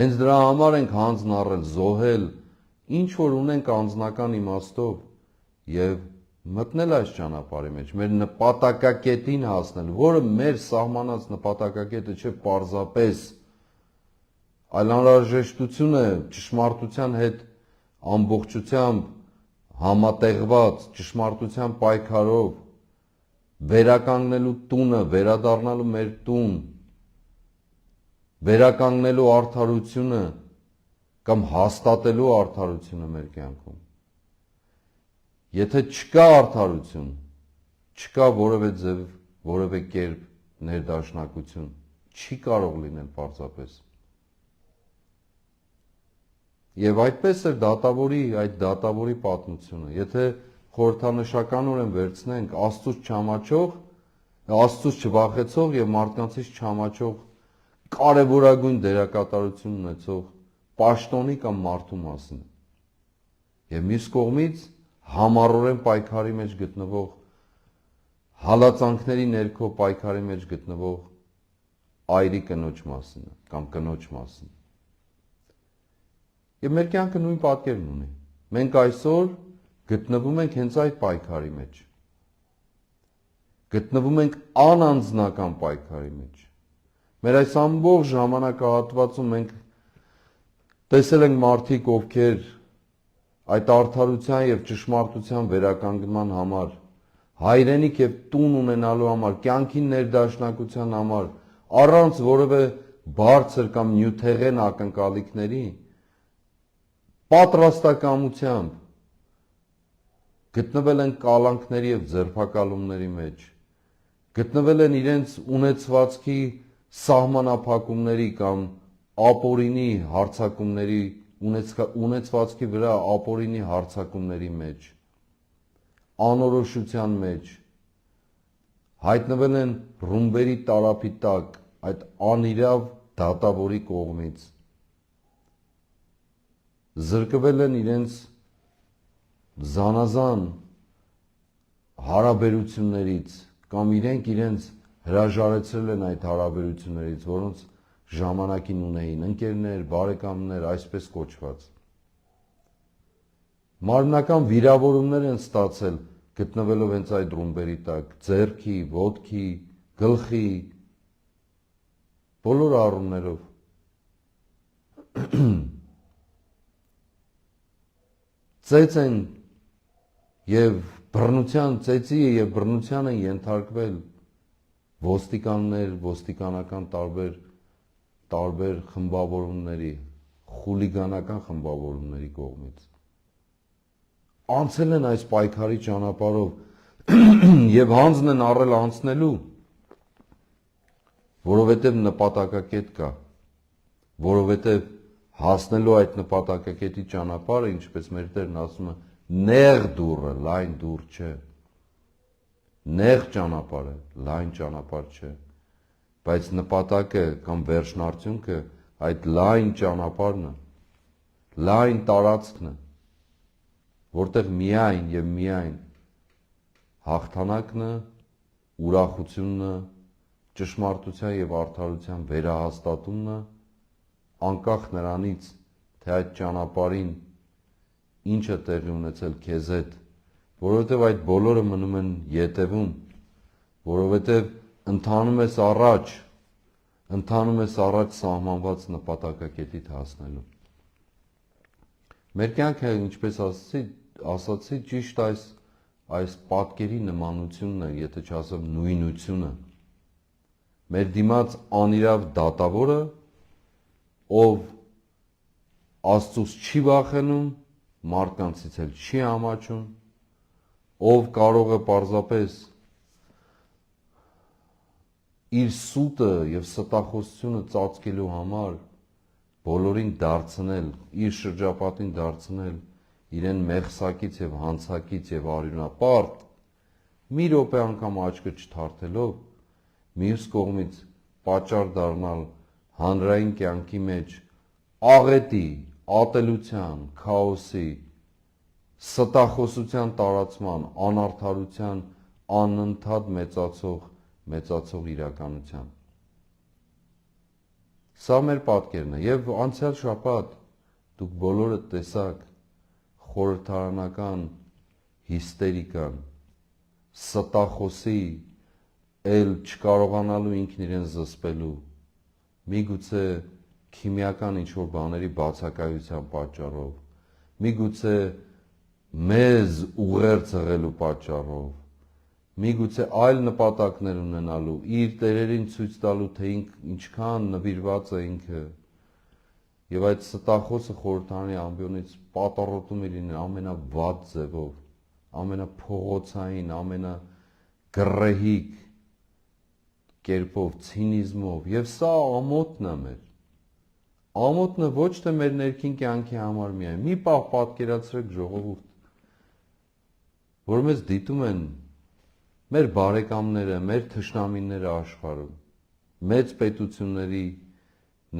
Հենց դրա համար ենք հանձն առել, զոհել, ինչ որ ունենք անձնական իմաստով եւ մտնել այս ճանապարհի մեջ, մեր նպատակակետին հասնել, որը մեր սահմանած նպատակակետը չէ պարզապես, այլ անհրաժեշտություն է ճշմարտության հետ ամբողջությամբ համատեղված, ճշմարտության պայքարով վերականգնելու տունը, վերադառնալու մեր տուն, վերականգնելու արդարությունը կամ հաստատելու արդարությունը մեր կյանքում։ Եթե չկա արդարություն, չկա որևէ ձև, որևէ կերպ ներդաշնակություն, չի կարող լինել պարզապես։ Եվ այդպես էր այդ դատավորի պատմությունը, եթե խորհրդանշականորեն վերցնենք Աստծուց չամաչող, Աստծուց չվախեցող եւ մարդկանցից չամաչող կարևորագույն դերակատարություն ունեցող պաշտոնի կամ մարդու մասին։ Եվ մյուս կողմից համառորեն պայքարի մեջ գտնվող, հալածանքների ներքո պայքարի մեջ գտնվող այրի կնոջ մասին կամ կնոջ մասին։ Եվ մեր կյանքը նույն պատկերն ունի։ Մենք այսօր գտնվում ենք հենց այդ պայքարի մեջ։ Գտնվում ենք անանձնական պայքարի մեջ։ Մեր այս ամբողջ ժամանակահատվածում մենք տեսել ենք մարդիկ, ովքեր այդ արդարության եւ ճշմարտության վերականգնման համար, հայրենիք եւ տուն ունենալու համար, կյանքի ներդաշնակության համար, առանց որևէ բարձր կամ նյութեղեն ակնկալիքների, պատրաստակամությամբ գտնվել են կալանքների եւ ձերբակալումների մեջ, գտնվել են իրենց ունեցվածքի սահմանափակումների կամ ապօրինի հարձակումների, ունեցվածքի վրա ապօրինի հարձակումների մեջ, անորոշության մեջ, հայտնվել են ռումբերի տարափի տակ, այդ անիրավ դատավորի կողմից, զրկվել են իրենց զանազան հարաբերություններից կամ իրենց հրաժարեցրել են այդ հարաբերություններից, որոնց ժամանակին ունեին ընկերներ, բարեկամներ, այսպես կոչված։ Մարմնական վիրավորումներ են ստացել գտնվելով հենց այդ ռումբերի տակ, ձեռքի, ոտքի, գլխի, բոլոր առումներով։ Ծեծ են եւ ծեծի եւ բռնության են ենթարկվել ոստիկաններ, ոստիկանական տարբեր խմբավորումների, խուլիգանական խմբավորումների կողմից։ Անցել են այս պայքարի ճանապարհով եւ հանձն են առել անցնելու, որովհետեւ նպատակակետ կա, որովհետեւ հասնելու այդ նպատակակետի ճանապարհը, ինչպես մեր Տերն ասում է, նեղ դուռը, լայն դուռ չէ։ Նեղ ճանապարհ է, լայն ճանապարհ չէ, բայց նպատակը կամ վերջնարդյունքը այդ լայն ճանապարհն է, լայն տարածքն է, որտեղ միայն եւ միայն հաղթանակն է, ուրախությունն է, ճշմարտության եւ արդարության վերահաստատումն է, անկախ նրանից, թե այդ ճանապարհին ինչ է տեղի ունեցել քեզ հետ, որովհետև այդ բոլորը մնում են ետևում, որովհետև ընթանում ես առաջ սահմանված նպատակակետիդ հասնելու։ Մեր կյանքը, ինչպես ասացի, ճիշտ այս պատկերի նմանությունն է, եթե չասեմ նույնությունը։ Մեր դիմաց անիրավ դատավորը, ով Աստծուց չի վախենում, մարդկանցից էլ չի ամաչում, ով կարող է պարզապես իր սուտը եւ ստախոսությունը ծածկելու համար բոլորին դարձնել, իր շրջապատին դարձնել իրեն մեղսակից եւ հանցակից եւ արյունապարտ, մի րոպե անգամ աչքը չթարթելով, մյուս կողմից պատճառ դառնալ հանրային կյանքի մեջ աղետի, ատելության, քաոսի, ստախոսության տարածման, անարդարության անընդհատ մեծացող իրականության։ Սա մեր պատկերն է եւ անցյալ շաբաթ դուք բոլորը տեսաք խորհրդարանական հիստերիկան, ստախոսի էլ չկարողանալու ինքն իրեն զսպելու, միգուցե քիմիական ինչ-որ բաների բացակայության պատճառով, միգուցե մեզ ուղերձ հղելու պատճառով, միգուցե այլ նպատակներ ունենալու, իր տերերին ցույց տալու, թե ինչքան նվիրված է ինքը, եւ այդ ստախոսը խորհրդարանի ամբիոնից պատառոտում է լինել ամենավատ ձևով, ամենափողոցային, ամենագրեհիկ կերպով, ցինիզմով, եւ սա ամոթն է մեր։ Ամոթն է ոչ թե մեր ներքին կյանքի համար միայն։ Մի պահ պատկերացրեք ժողովուրդ, որ մեզ դիտում են մեր բարեկամները, մեր թշնամիները աշխարհում, մեծ պետությունների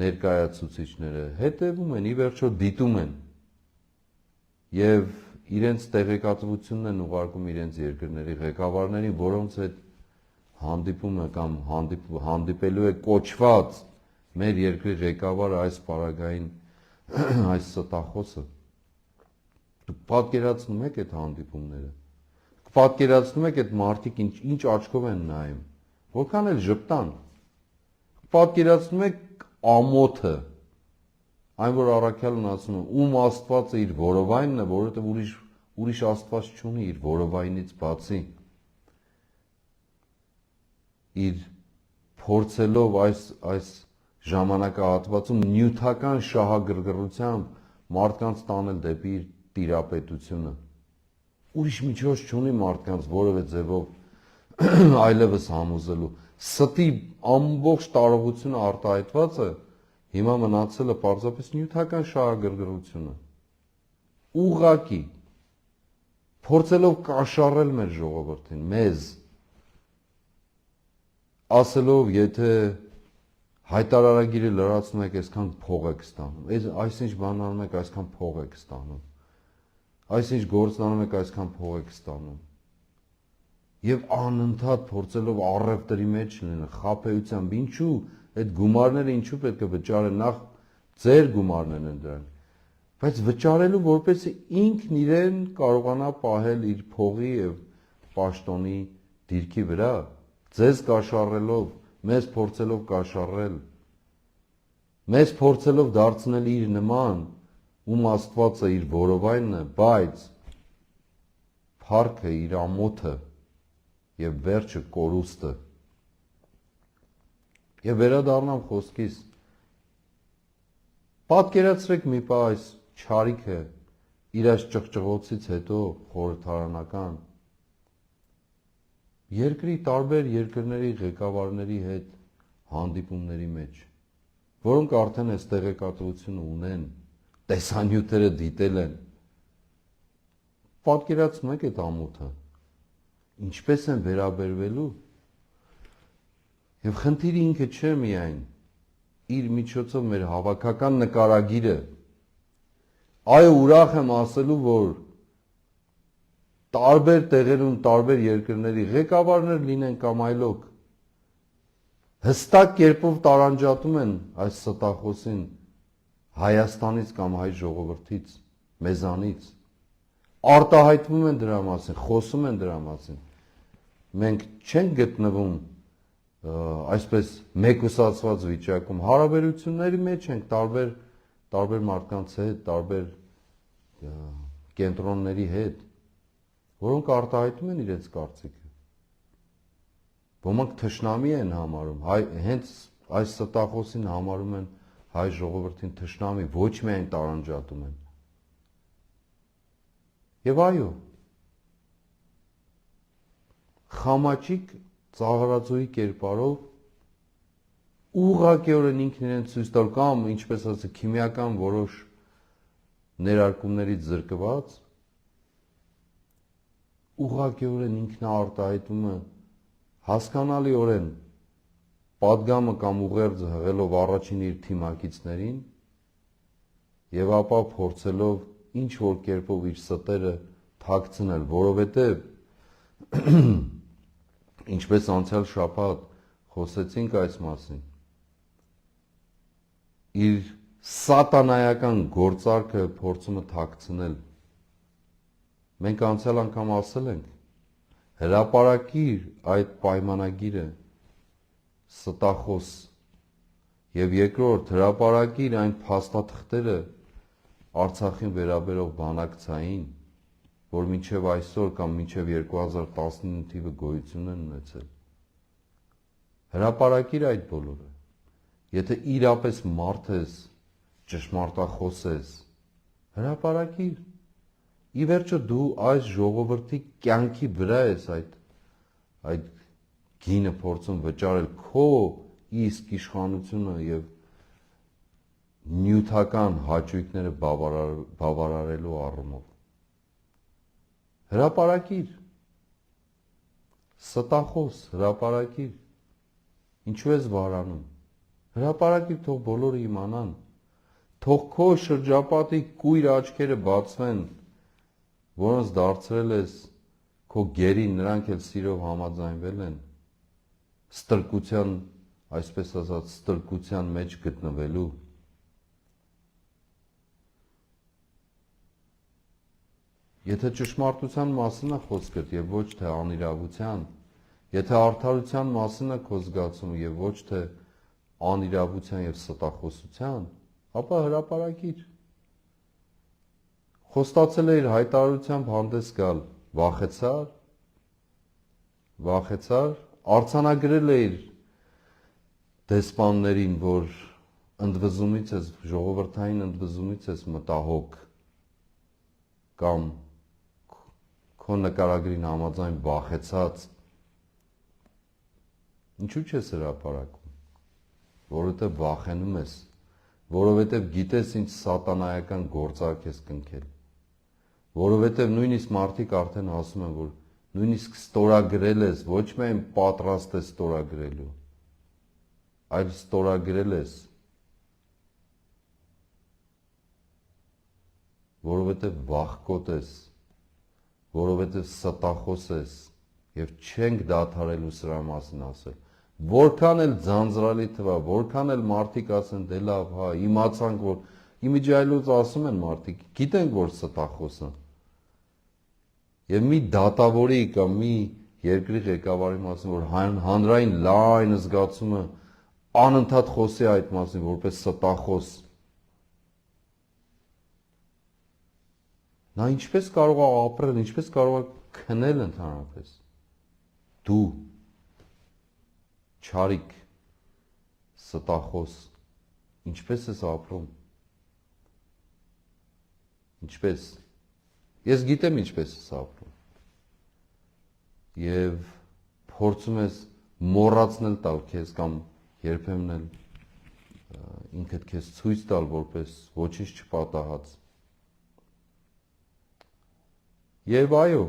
ներկայացուցիչները հետևում են, ի վերջո դիտում են եւ իրենց տեղեկատվությունն են ուղարկում իրենց երկրների ղեկավարներին, որոնց հետ հանդիպում է կամ հանդիպելու է կոչված մեր երկրի ղեկավարը այս պարագային այս ստախոսը։ Դուք պատկերացնում եք այդ հանդիպումները, պատկերացնում եք այդ մարդիկ ինչ աչքով են նայում, որքան էլ ժպտան, պատկերացնում եք ամոթը, այն որ առաքյալն ասում է, ում Աստվածը իր որովայնն է, որովհետև ուրիշ Աստված չունի իր որովայնից բացի, իր փորձելով այս ժամանակահատվածում նյութական շահագրգռությամբ մարդկանց տանել դեպի իր տիրապետությունը, ուրիշ միջոց չունի մարդկանց որևէ ձևով այլևս համոզելու, ստի ամբողջ տարողությունը արտահայտված է, հիմա մնացել է պարզապես նյութական շահագրգռությունը, ուղղակի, փորձելով կաշառել մեր ժողովրդին, մեզ, ասելով, եթե հայտարարագիրը լրացնում եք, այսքան փող եք ստանում, այսինչ բան անում եք, այսքան փող եք ստանում, այսինչ գործն անում եք, այսքան փող եք ստանում, եւ անընդհատ փորձելով առևտրի մեջ լինել, խաբեությամբ, ինչու այդ գումարները ինչու պետք է վճարեն, նախ ձեր գումարներն են դրանք, բայց վճարելու որպեսզի ինքն իրեն կարողանա պահել իր փողի եւ պաշտոնի դիրքի վրա, ձեզ կաշառելով, մեզ փորձելով կաշառել, մեզ փորձելով դարձնել իր նման, ում Աստվածը իր որովայնն է, բայց փառքը իր ամոթը եւ վերջը կորուստը։ Եվ վերադառնամ խոսքիս, պատկերացրեք մի պահ այս չարիքը իր այս ճղճղոցից հետո խորհրդարանական երկրի տարբեր երկրների ղեկավարների հետ հանդիպումների մեջ, որոնք արդեն այս տեղեկատվությունը ունեն, տեսանյութերը դիտել են, պատկերացնում եք այդ ամոթը, ինչպես են վերաբերվելու, եւ խնդիրը ինքը չէ միայն իր միջոցով մեր հավաքական նկարագիրը, այո, ուրախ եմ ասելու, որ տարբեր տեղերում, տարբեր երկրների ղեկավարներ լինեն կամ այլոք, հստակ կերպով տարանջատում են այս ստախոսին Հայաստանից կամ հայ ժողովրդից, մեզանից, արտահայտվում են դրա մասին, խոսում են դրա մասին, մենք չենք գտնվում այսպես մեկուսացված վիճակում, հարաբերությունների մեջ ենք տարբեր մարդկանց հետ, տարբեր կենտրոնների հետ, որոնք արտահայտում են իրենց կարծիքը, ոմանք թշնամի են համարում, հենց այս ստախոսին համարում են հայ ժողովրդին թշնամի, ոչ միայն տարանջատում են, եւ այո, խամաճիկ ծաղրածուի կերպարով ուղղակիորեն ինքն իրեն ցույց տալ կամ ինչպես ասած քիմիական որոշ ներարկումներից զրկված ուղղակիորեն ինքնաարտահայտում է հասկանալիորեն պատգամը կամ ուղերձը հղելով առաջին իր թիմակիցներին եւ ապա փորձելով ինչ որ կերպով իր ստերը թաքցնել, որովհետեւ ինչպես անցյալ շաբաթ խոսեցինք այս մասին, իր սատանայական գործարքը փորձում է թաքցնել։ Մենք անցյալ անգամ ասել ենք, հրապարակիր այդ պայմանագիրը, ստախոս, եւ երկրորդ հրապարակիր այն փաստաթղթերը Արցախին վերաբերող բանակցային, որ մինչև այսօր կամ մինչև 2019 թիվը գոյություն են ունեցել։ Հրապարակիր այդ բոլորը։ Եթե իրապես մարդ ես, ճշմարտախոս ես, հրապարակիր։ Ի վերջո դու այս ժողովրդի կյանքի վրա ես այդ գինը փորձում վճարել քո իսկ իշխանությունը եւ նյութական հաճույքները բավարարելու առումով։ Հրապարակիր, ստախոս, հրապարակիր, ինչու ես վարանում, հրապարակիր, թող բոլորը իմանան, թող քո շրջապատի կույր աչքերը բացվեն, որոնց դարձրել ես քո գերին, նրանք էլ սիրով համաձայնվել են, ստրկության, այսպես ասած, ստրկության մեջ գտնվելու։ Եթե ճշմարտության մասին է խոսքդ եւ ոչ թե անիրավության, եթե արդարության մասին է քո զգացումը եւ ոչ թե անիրավության եւ ստախոսության, ապա հրապարակիր։ Խոստացել էիր հայտարարությամբ հանդես գալ, վախեցար, արձանագրել էիր դեսպաններին, որ ընդվզումից ես, ժողովրդային ընդվզումից ես մտահոգ կամ քո նկարագրին համաձայն վախեցած, ինչու չես հրապարակում, որովհետև վախենում ես, որովհետև գիտես ինչ սատանայական գործարք ես կնքել, որովհետև նույնիսկ մարդիկ արդեն ասում են, որ նույնիսկ ստորագրել ես, ոչ միայն պատրաստ ես ստորագրելու, այլ ստորագրել ես, որովհետև վախկոտ ես, որովհետև ստախոս ես եւ չենք դադարելու սրա մասին ասել։ Որքան էլ ձանձրալի թվա, որքան էլ մարդիկ ասեն, դե լավ, հա, իմացանք, որ իմիջայլոց ասում են մարդիկ, գիտենք, որ ստախոս են։ Եվ մի դատավորի կամ մի երկրի ղեկավարի մասին, որ հանրային լայն զգացումը անընդհատ խոսի այդ մասին, որպես ստախոս, նա ինչպես կարող է ապրել, ինչպես կարող է քնել ընդհանրապես։ Դու չարիք, ստախոս, ինչպես ես ապրում։ Ինչպես։ Ես գիտեմ ինչպես ես ապրում։ Եվ փորձում ես մոռացնել տալ քեզ կամ երբեմն էլ ինքդ քեզ ցույց տալ որպես ոչինչ չպատահած։ Եվ այո,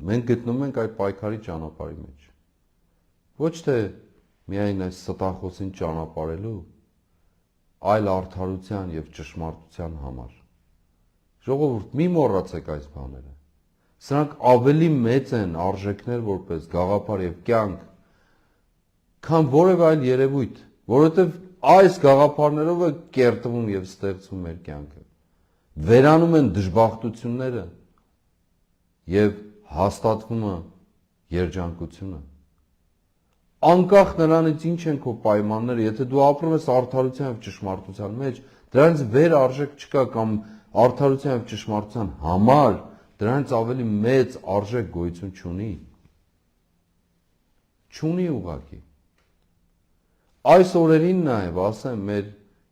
մենք գտնվում ենք այդ պայքարի ճանապարհի մեջ։ Ոչ թե միայն այս ստախոսին ճանապարհելու, այլ արդարության եւ ճշմարտության համար։ Ժողովուրդ, մի մոռացեք այս բաները։ Սրանք ավելի մեծ են արժեքներ որպես գաղափար եւ կյանք, քան որևէ այլ երևույթ, որովհետեւ այս գաղափարներով է կերտվում եւ ստեղծվում մեր կյանքը։ Վերանում են դժբախտությունները եւ հաստատվում է երջանկությունը։ Անկախ նրանից ինչ են քո պայմանները, եթե դու ապրում ես արդարության եւ ճշմարտության մեջ, դրանից վեր արժեք չկա կամ արդարության եւ ճշմարտության համար դրանից ավելի մեծ արժեք գոյություն չունի։ Չունի ուղղակի։ Այս օրերին նաեւ ասեմ, մեր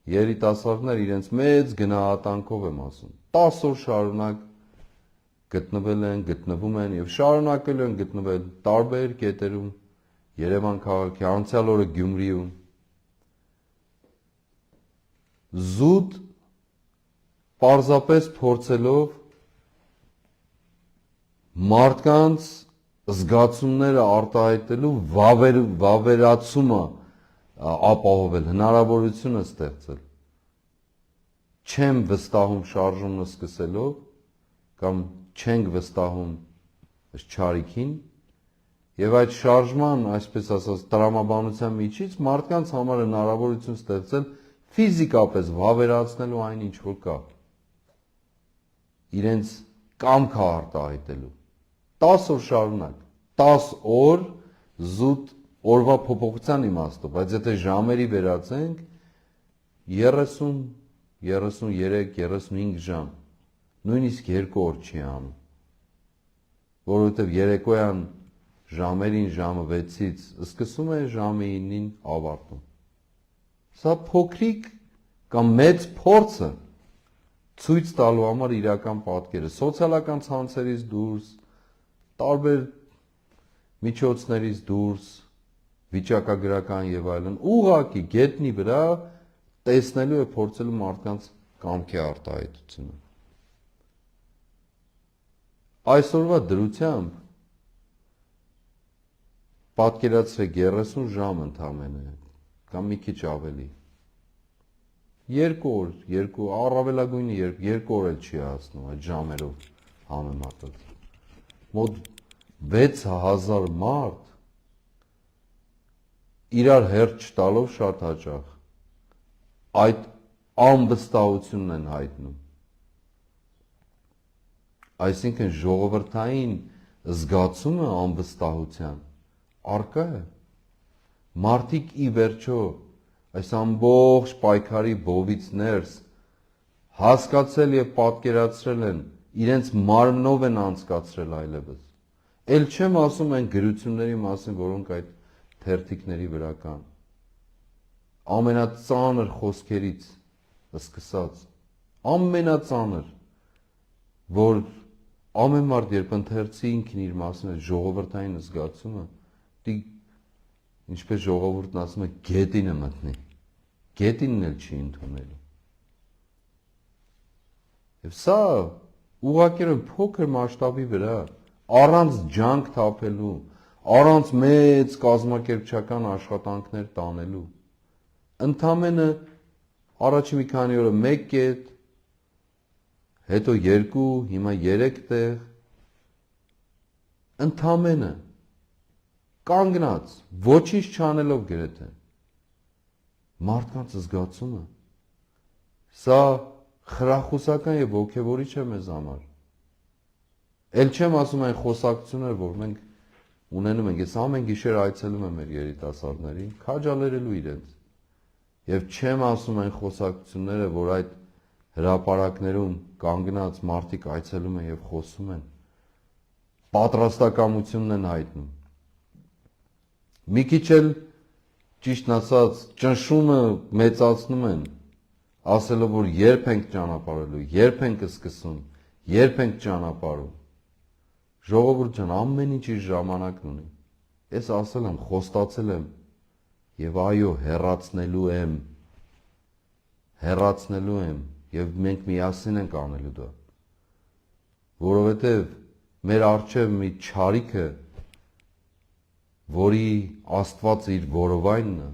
երիտասարդներ իրենց մեծ գնահատանքով եմ ասում, 10 օր շարունակ գտնվել են, գտնվում են եւ շարունակելու են գտնվել տարբեր կետերում Երևան քաղաքի, անցյալ օրը Գյումրիում, զուտ պարզապես փորձելով մարդկանց զգացումները արտահայտելու վավերացումը ապահովել, հնարավորությունը ստեղծել։ Չեմ վստահում շարժումն սկսելով կամ չենք վստահում չարիքին եւ այդ շարժման, այսպես ասած, տրամաբանության միջից մարդկանց համար հնարավորություն ստեղծել ֆիզիկապես վավերացնելու այն ինչ որ կա, իրենց կամքը արտահայտելու, 10 օր շարունակ, 10 օր զուտ օրվա փոփոխության իմաստով, բայց եթե ժամերի վերածենք 30, 33, 35 ժամ, նույնիսկ 2 օր չի անում, որովհետև երեկոյան ժամերին ժամը 6-ից սկսում է ժամը 9-ին ավարտում։ Սա փոքրիկ կամ մեծ փորձը ցույց տալու համար իրական պատկերը, սոցիալական ցանցերից դուրս, տարբեր միջոցներից դուրս, վիճակագրական եւ այլն, ուղղակի գետնի վրա տեսնելու է փորձելու մարդկանց կամքի արտահայտությունը։ Այսօրվա դրությամբ պատկերացրեք 30 ժամ ընդամենը կամ մի քիչ ավելի, 2 օր, առավելագույնը 2 օր էլ չի հասնում այդ ժամերով համեմատած, մոտ 6000 մարդ իրար հերթ չտալով շատ հաճախ այդ անվստահությունն են հայտնում, այսինքն ժողովրդային զգացումը անվստահության առկա է, մարդիկ ի վերջո այս ամբողջ պայքարի բովից ներս հասկացել եւ պատկերացրել են, իրենց մարմնով են անցկացրել այլևս, էլ չեմ ասում այն գրությունների մասին, որոնք այդ թերթիկների վրա կան, ամենածանր խոսքերից սկսած, ամենածանր, որ ամեն մարդ երբ ընթերցի ինքն իր մասին է ժողովրդային զգացումը, ինչպես ժողովուրդն ասում է, գետինը մտնի, գետինն էլ չի ընդունելու։ Եվ սա ուղղակի փոքր մասշտաբի վրա, առանց ջանք թափելու, առանց մեծ կազմակերպչական աշխատանքներ տանելու, ընդամենը առաջի մի քանի օրը 1 կետ, հետո 2, հիմա 3 տեղ, ընդամենը կանգնած, ոչինչ չանելով գրեթե, մարդկանց զգացումը, սա խրախուսական եւ ոգևորիչ է մեզ համար, էլ չեմ ասում այն խոսակցությունները, որ մենք ունենում ենք, ես ամեն գիշեր այցելում եմ մեր երիտասարդներին, քաջալերելու իրենց, եւ չեմ ասում այն խոսակցությունները, որ այդ հրապարակներում կանգնած մարդիկ այցելում են եւ խոսում են, պատրաստակամությունն են հայտնում, մի քիչ էլ ճիշտն ասած ճնշումը մեծացնում են, ասելով, որ երբ ենք ճանապարհելու, երբ ենք սկսում, երբ ենք ճանապարհում, ժողովուրդ ջան, ամեն ինչ իր ժամանակն ունի, ես ասել եմ, խոստացել եմ, եւ այո, հեռացնելու եմ, եւ մենք միասին ենք անելու դա, որովհետեւ մեր առջև մի չարիք է, որի Աստված իր որովայնն է,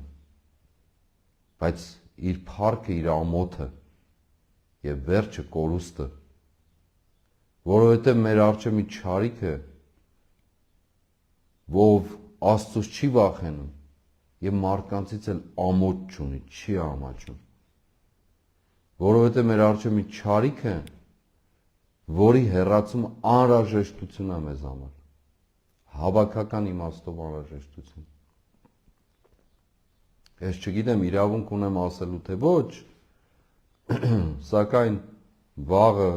բայց իր փառքը իր ամոթը եւ վերջը կորուստը, որովհետեւ մեր առջև մի չարիք է, ով Աստծուց չի վախենում եւ մարդկանցից էլ ամոթ չունի, չի ամաչում, որովհետեւ մեր առջև մի չարիք է, որի հեռացումը անհրաժեշտություն է մեզ համար, հավաքական իմաստով անհրաժեշտություն։ Ես չգիտեմ իրավունք ունեմ ասելու թե ոչ, սակայն վաղը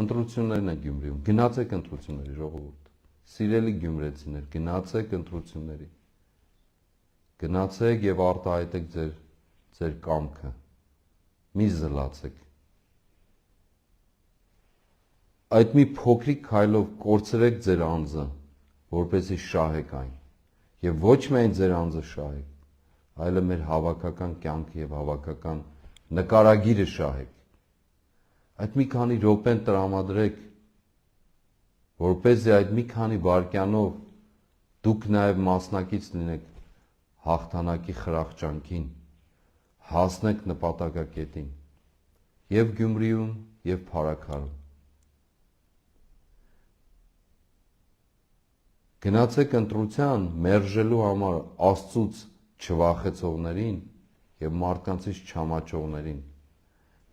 ընտրություններն են Գյումրիում, գնացեք ընտրությունների ժողովուրդ, սիրելի գյումրեցիներ, գնացեք ընտրությունների, գնացեք եւ արտահայտեք ձեր կամքը, մի զլացեք, այդ մի փոքրիկ քայլով կորցրեք ձեր անձը, որպեսզի շահեք այն, եւ ոչ միայն ձեր անձը շահեք, այլև մեր հավաքական կյանքը եւ հավաքական նկարագիրը շահեք, այդ մի քանի րոպեն տրամադրեք, որպեսզի այդ մի քանի վայրկյանով դուք նաեւ մասնակից լինեք հաղթանակի խրախճանքին, հասնեք նպատակակետին, եւ Գյումրիում, եւ Փարաքարում, գնացեք ընտրության մերժելու համար Աստծուց չվախեցողներին եւ մարդկանցից չամաչողներին,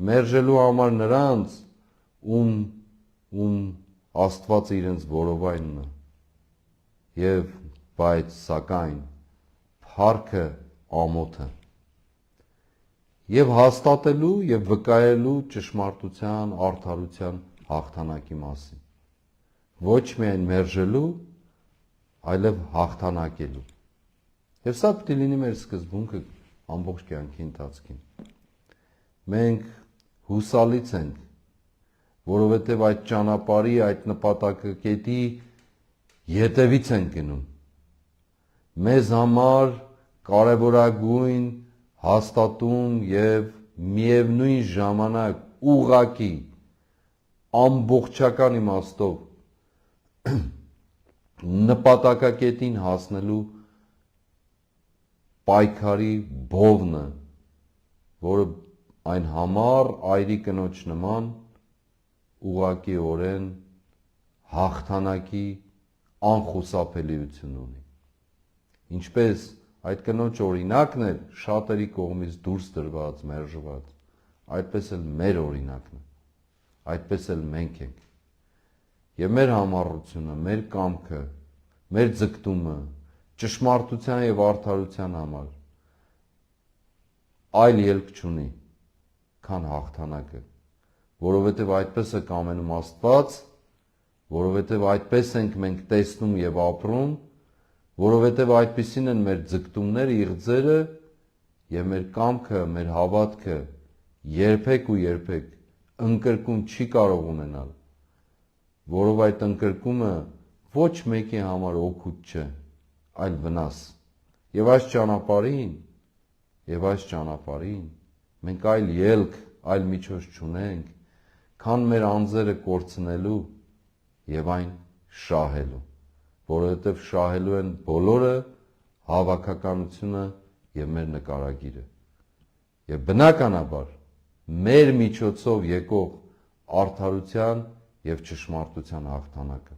մերժելու համար նրանց, ում Աստվածը իրենց որովայնն է, եւ բայց սակայն փառքը ամոթը, եւ հաստատելու եւ վկայելու ճշմարտության, արդարության հաղթանակի մասին, ոչ միայն մերժելու, այլև հաղթանակելու։ Եվ սա պետք է լինի մեր սկզբունքը ամբողջ կյանքի ընթացքին։ Մենք հուսալից ենք, որովհետև այդ ճանապարհի, այդ նպատակակետի ետևից ենք գնում։ Մեզ համար կարևորագույն, հաստատուն եւ միևնույն ժամանակ ուղղակի ամբողջական իմաստով նպատակակետին հասնելու պայքարի բովնը, որը այն համառ այրի կնոջ նման ուղղակիորեն հաղթանակի անխուսափելիություն ունի։ Ինչպես այդ կնոջ օրինակն է շատերի կողմից դուրս դրված, մերժված, այդպես էլ մեր օրինակն է, այդպես էլ մենք ենք։ Եվ մեր համառությունը, մեր կամքը, մեր ձգտումը ճշմարտության եւ արդարության համար այլ ելք չունի, քան հաղթանակը, որովհետեւ այդպես է կամենում Աստված, որովհետեւ այդպես ենք մենք տեսնում եւ ապրում, որովհետեւ այդպիսին են մեր ձգտումները, իղձերը եւ մեր կամքը, մեր հավատքը երբեք ու երբեք ընկրկում չի կարող ունենալ, որով այդ ընկրկումը ոչ մեկի համար օգուտ չէ, այլ վնաս։ Եվ այս ճանապարհին մենք այլ ելք, այլ միջոց չունենք, քան մեր անձերը կորցնելու եւ այն շահելու, որովհետեւ շահելու են բոլորը, հավաքականությունը եւ մեր նկարագիրը։ Եվ բնականաբար մեր միջոցով եկող արդարության եւ ճշմարտության հաղթանակը։